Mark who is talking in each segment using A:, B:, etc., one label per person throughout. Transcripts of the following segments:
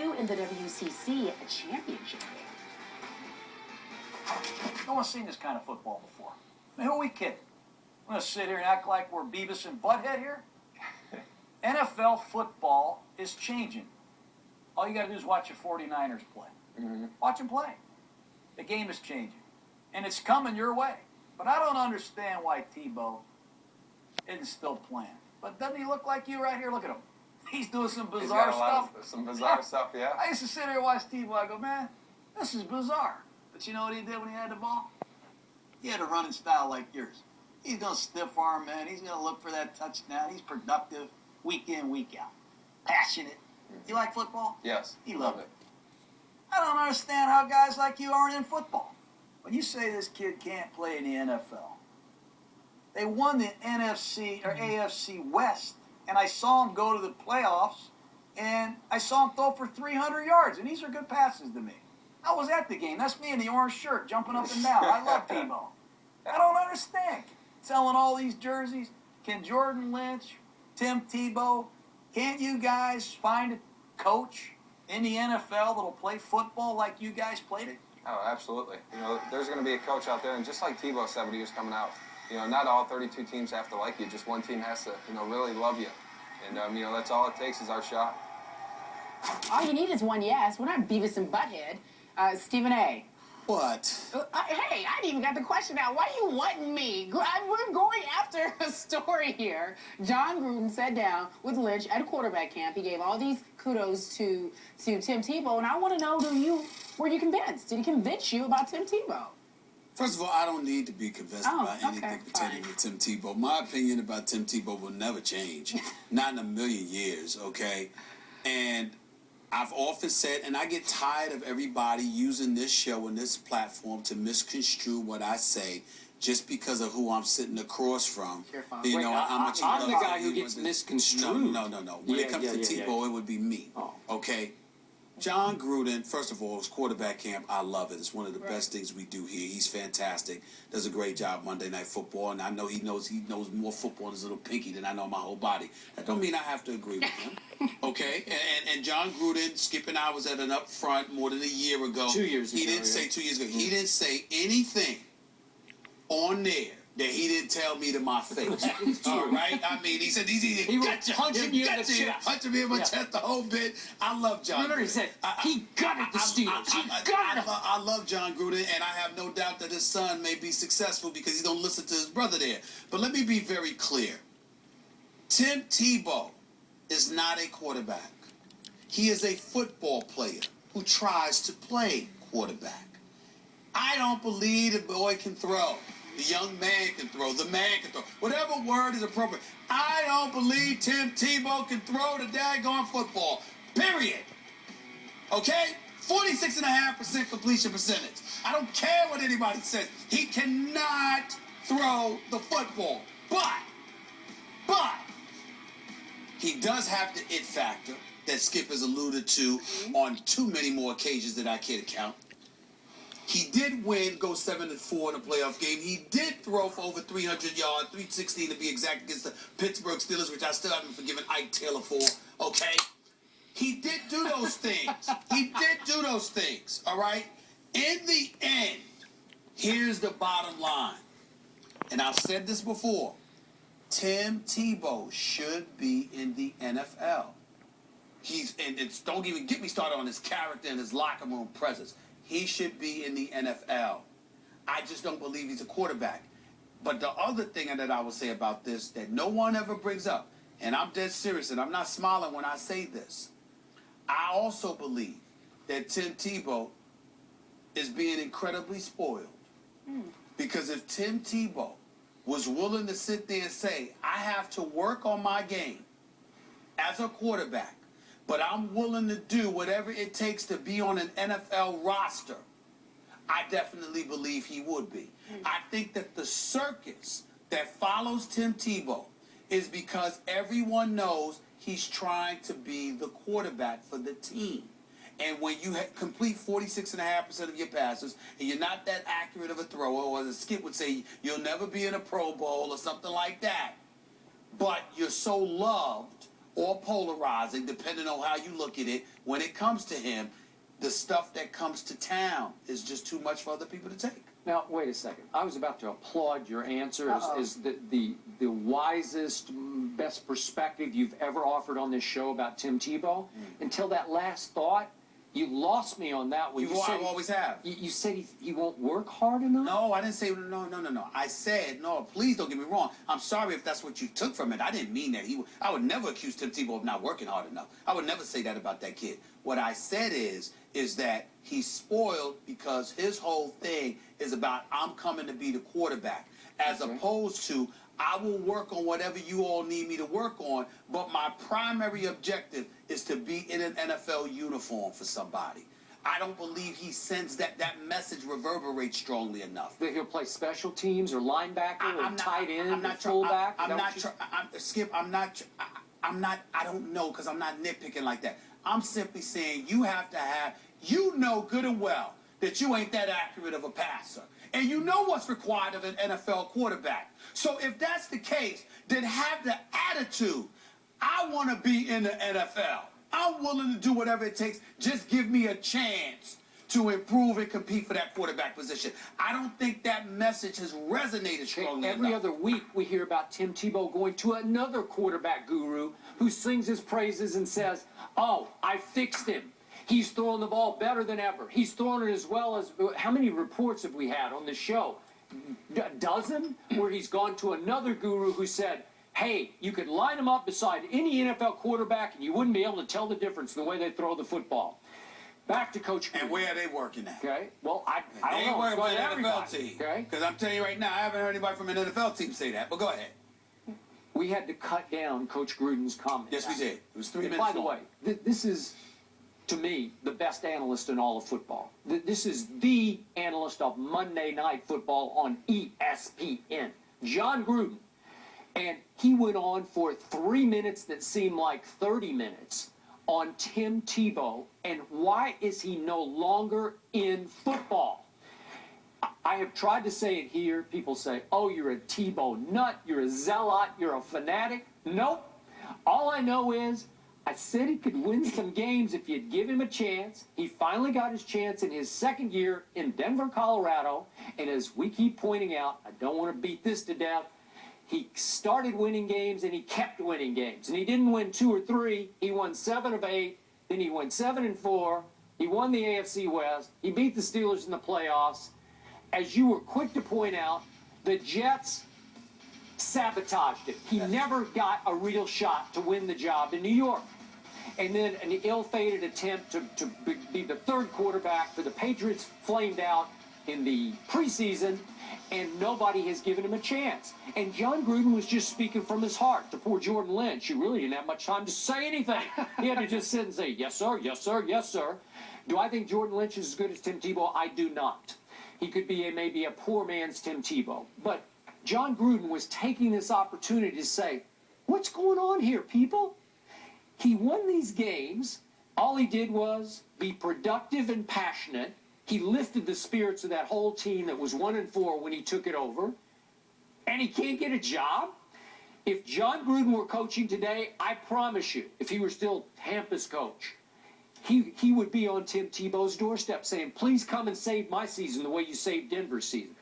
A: you in the WCC championship game?
B: No one's seen this kind of football before. I mean, who are we kidding? We're going to sit here and act like we're Beavis and Butthead here? NFL football is changing. All you got to do is watch your 49ers play. Watch them play. The game is changing. And it's coming your way. But I don't understand why Tebow isn't still playing. But doesn't he look like you right here? Look at him. He's doing some bizarre stuff.
C: Some bizarre stuff, yeah.
B: I used to sit here and watch Tebow. I go, man, this is bizarre. But you know what he did when he had the ball? He had a running style like yours. He's going to stiff arm, man. He's going to look for that touchdown. He's productive week in, week out. Passionate. You like football?
C: Yes.
B: He loved it. I don't understand how guys like you aren't in football. When you say this kid can't play in the NFL, they won the NFC or AFC West, and I saw him go to the playoffs, and I saw him throw for 300 yards, and these are good passes to me. I was at the game. That's me in the orange shirt jumping up and down. I love Tebow. I don't understand. Selling all these jerseys. Can Jordan Lynch, Tim Tebow, can't you guys find a coach in the NFL that'll play football like you guys played it?
C: Oh, absolutely. You know, there's going to be a coach out there, and just like Tebow said when he was coming out, you know, not all 32 teams have to like you. Just one team has to, you know, really love you. And, you know, that's all it takes is our shot.
A: All you need is one yes. We're not Beavis and Butthead. Stephen A.
D: What?
A: Hey, I didn't even got the question out. Why are you wanting me? We're going after a story here. John Gruden sat down with Lynch at a quarterback camp. He gave all these kudos to Tim Tebow, and I want to know, were you convinced? Did he convince you about Tim Tebow?
D: First of all, I don't need to be convinced about anything pertaining to Tim Tebow. My opinion about Tim Tebow will never change. Not in a million years, okay? And I've often said, and I get tired of everybody using this show and this platform to misconstrue what I say just because of who I'm sitting across from.
E: You know, how much I'm the guy who gets misconstrued.
D: No. When it comes to Tebow, it would be me. Okay? John Gruden, first of all, his quarterback camp, I love it. It's one of the best things we do here. He's fantastic. Does a great job Monday Night Football, and I know he knows more football in his little pinky than I know my whole body. That don't mean I have to agree with him. Okay? And John Gruden, Skip and I was at an up front more than a year ago.
E: 2 years ago.
D: He didn't say 2 years ago. He didn't say anything on there that he didn't tell me to my face. All right? I mean, he said he
E: was punching you in the chest.
D: Punching me in my chest the whole bit. I love John Gruden.
E: He said he gutted the Steelers.
D: I love John Gruden, and I have no doubt that his son may be successful because he don't listen to his brother there. But let me be very clear. Tim Tebow is not a quarterback. He is a football player who tries to play quarterback. I don't believe the boy can throw. The young man can throw. The man can throw. Whatever word is appropriate. I don't believe Tim Tebow can throw the daggone football. Period. Okay? 46.5% completion percentage. I don't care what anybody says. He cannot throw the football. But he does have the it factor that Skip has alluded to on too many more occasions that I can't count. He did win, go 7-4 in a playoff game. He did throw for over 300 yards, 316 to be exact, against the Pittsburgh Steelers, which I still haven't forgiven Ike Taylor for, okay? He did do those things. All right? In the end, here's the bottom line. And I've said this before. Tim Tebow should be in the NFL. Don't even get me started on his character and his locker room presence. He should be in the NFL. I just don't believe he's a quarterback. But the other thing that I will say about this that no one ever brings up, and I'm dead serious, and I'm not smiling when I say this, I also believe that Tim Tebow is being incredibly spoiled. Because if Tim Tebow was willing to sit there and say, I have to work on my game as a quarterback, but I'm willing to do whatever it takes to be on an NFL roster, I definitely believe he would be. I think that the circus that follows Tim Tebow is because everyone knows he's trying to be the quarterback for the team. And when you complete 46.5% of your passes, and you're not that accurate of a thrower, or as Skip would say, you'll never be in a Pro Bowl or something like that, but you're so loved or polarizing, depending on how you look at it. When it comes to him, the stuff that comes to town is just too much for other people to take.
E: Now, wait a second. I was about to applaud your answer as the wisest, best perspective you've ever offered on this show about Tim Tebow. Until that last thought, you lost me on that one.
D: I always have.
E: You said he won't work hard enough?
D: No, I didn't say no. I said, no, please don't get me wrong. I'm sorry if that's what you took from it. I didn't mean that. I would never accuse Tim Tebow of not working hard enough. I would never say that about that kid. What I said is that he's spoiled because his whole thing is about I'm coming to be the quarterback, as opposed to I will work on whatever you all need me to work on, but my primary objective is to be in an NFL uniform for somebody. I don't believe he sends that message reverberates strongly enough.
E: That he'll play special teams or linebacker or tight end or fullback?
D: Skip, I don't know because I'm not nitpicking like that. I'm simply saying you have to have, you know good and well that you ain't that accurate of a passer. And you know what's required of an NFL quarterback. So if that's the case, then have the attitude. I want to be in the NFL. I'm willing to do whatever it takes. Just give me a chance to improve and compete for that quarterback position. I don't think that message has resonated strongly enough.
E: Every other week we hear about Tim Tebow going to another quarterback guru who sings his praises and says, oh, I fixed him. He's throwing the ball better than ever. He's throwing it as well as... How many reports have we had on this show? A dozen? Where he's gone to another guru who said, hey, you could line him up beside any NFL quarterback and you wouldn't be able to tell the difference in the way they throw the football. Back to Coach Gruden.
D: And where are they working at?
E: Okay. Well, I don't know.
D: They ain't working for an NFL team.
E: Okay.
D: Because I'm telling you right now, I haven't heard anybody from an NFL team say that. But go ahead.
E: We had to cut down Coach Gruden's comments.
D: Yes, we did. It was 3 minutes
E: By the
D: long.
E: way, this is, to me, the best analyst in all of football. This is the analyst of Monday Night Football on ESPN, John Gruden. And he went on for 3 minutes that seemed like 30 minutes on Tim Tebow and why is he no longer in football. I have tried to say it here. People say, oh, you're a Tebow nut, you're a zealot, you're a fanatic. Nope. All I know is I said he could win some games if you'd give him a chance. He finally got his chance in his second year in Denver, Colorado. And as we keep pointing out, I don't want to beat this to death, he started winning games and he kept winning games. And he didn't win 2 or 3. He won 7 of 8. Then he went 7 and 4. He won the AFC West. He beat the Steelers in the playoffs. As you were quick to point out, the Jets sabotaged it. He never got a real shot to win the job in New York. And then an ill-fated attempt to be the third quarterback for the Patriots flamed out in the preseason, and nobody has given him a chance. And John Gruden was just speaking from his heart to poor Jordan Lynch, who really didn't have much time to say anything. He had to just sit and say, yes, sir, yes, sir, yes, sir. Do I think Jordan Lynch is as good as Tim Tebow? I do not. He could be maybe a poor man's Tim Tebow. But John Gruden was taking this opportunity to say, what's going on here, people? He won these games. All he did was be productive and passionate. He lifted the spirits of that whole team that was 1 and 4 when he took it over. And he can't get a job? If John Gruden were coaching today, I promise you, if he were still Tampa's coach, he would be on Tim Tebow's doorstep saying, please come and save my season the way you saved Denver's season.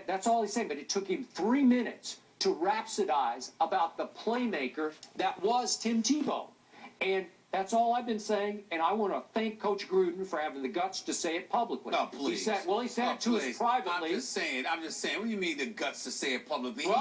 E: That's all he's saying, but it took him 3 minutes to rhapsodize about the playmaker that was Tim Tebow. And that's all I've been saying, and I want to thank Coach Gruden for having the guts to say it publicly.
D: Oh, please.
E: He said it to us privately.
D: I'm just saying, what do you mean the guts to say it publicly?
E: Well,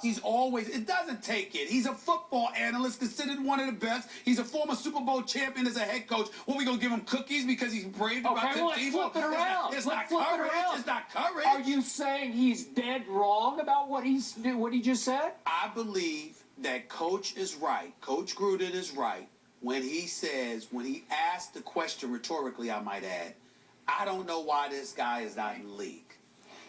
D: he's always, it doesn't take it. He's a football analyst, considered one of the best. He's a former Super Bowl champion as a head coach. What, we going to give him cookies because he's brave about Tim
E: let's
D: Tebow?
E: Flip it around.
D: It's not courage. It's not courage.
E: Are you saying he's dead wrong about what he just said?
D: I believe that Coach is right. Coach Gruden is right. When he asked the question rhetorically, I might add, I don't know why this guy is not in the league.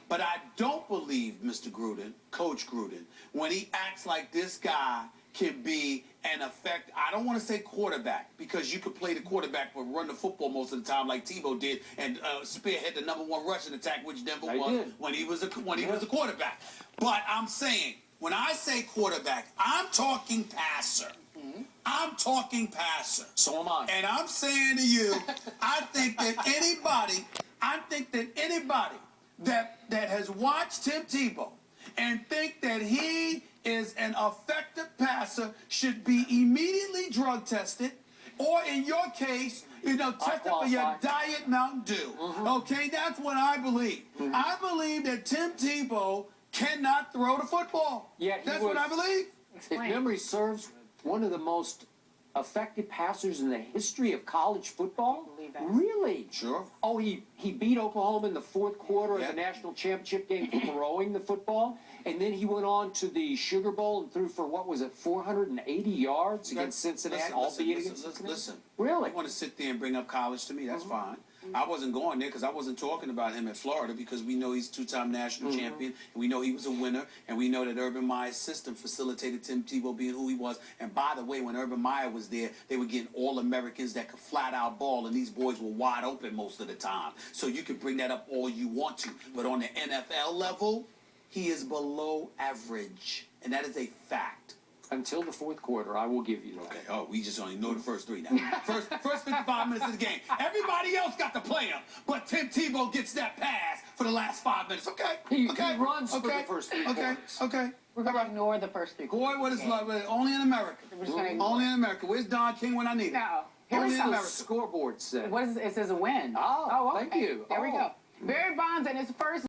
D: But I don't believe Mr. Gruden, Coach Gruden, when he acts like this guy can be an effect. I don't want to say quarterback because you could play the quarterback but run the football most of the time like Tebow did and spearhead the #1 rushing attack, which Denver was when he was a quarterback. But I'm saying, when I say quarterback, I'm talking passer. I'm talking passer.
E: So am I.
D: And I'm saying to you, I think that anybody that has watched Tim Tebow and think that he is an effective passer should be immediately drug tested, or in your case, tested for your Diet Mountain Dew. Okay, that's what I believe. I believe that Tim Tebow cannot throw the football.
E: Yeah,
D: that's what I believe.
E: If memory serves, one of the most effective passers in the history of college football. Really?
D: Sure.
E: Oh, he beat Oklahoma in the fourth quarter of
D: Yeah.
E: the national championship game throwing the football, and then he went on to the Sugar Bowl and threw for, what was it, 480 yards against Cincinnati, albeit against Cincinnati?
D: Listen.
E: Really?
D: You want to sit there and bring up college to me? That's fine. I wasn't going there because I wasn't talking about him at Florida, because we know he's two-time national champion, and we know he was a winner, and we know that Urban Meyer's system facilitated Tim Tebow being who he was. And by the way, when Urban Meyer was there, they were getting All-Americans that could flat-out ball, and these boys were wide open most of the time. So you can bring that up all you want to. But on the NFL level, he is below average, and that is a fact.
E: Until the fourth quarter, I will give you that.
D: Okay. Oh, we just only know the first three now. First 55 minutes of the game. Everybody else got to play him, but Tim Tebow gets that pass for the last 5 minutes. Okay.
E: He
D: okay.
E: runs for the first 3 quarters.
D: Okay.
A: We're going to ignore the first 3 quarters.
D: Boy, what is love? Only in America.
A: We're just gonna ignore
D: Only in America. Where's Don King when I need him?
A: No.
E: Here's
D: Only in
E: the
D: America.
E: scoreboard said.
A: What is it? It says a win.
E: Oh,
A: okay.
E: thank you.
A: There we
E: Oh.
A: go. Barry Bonds and his first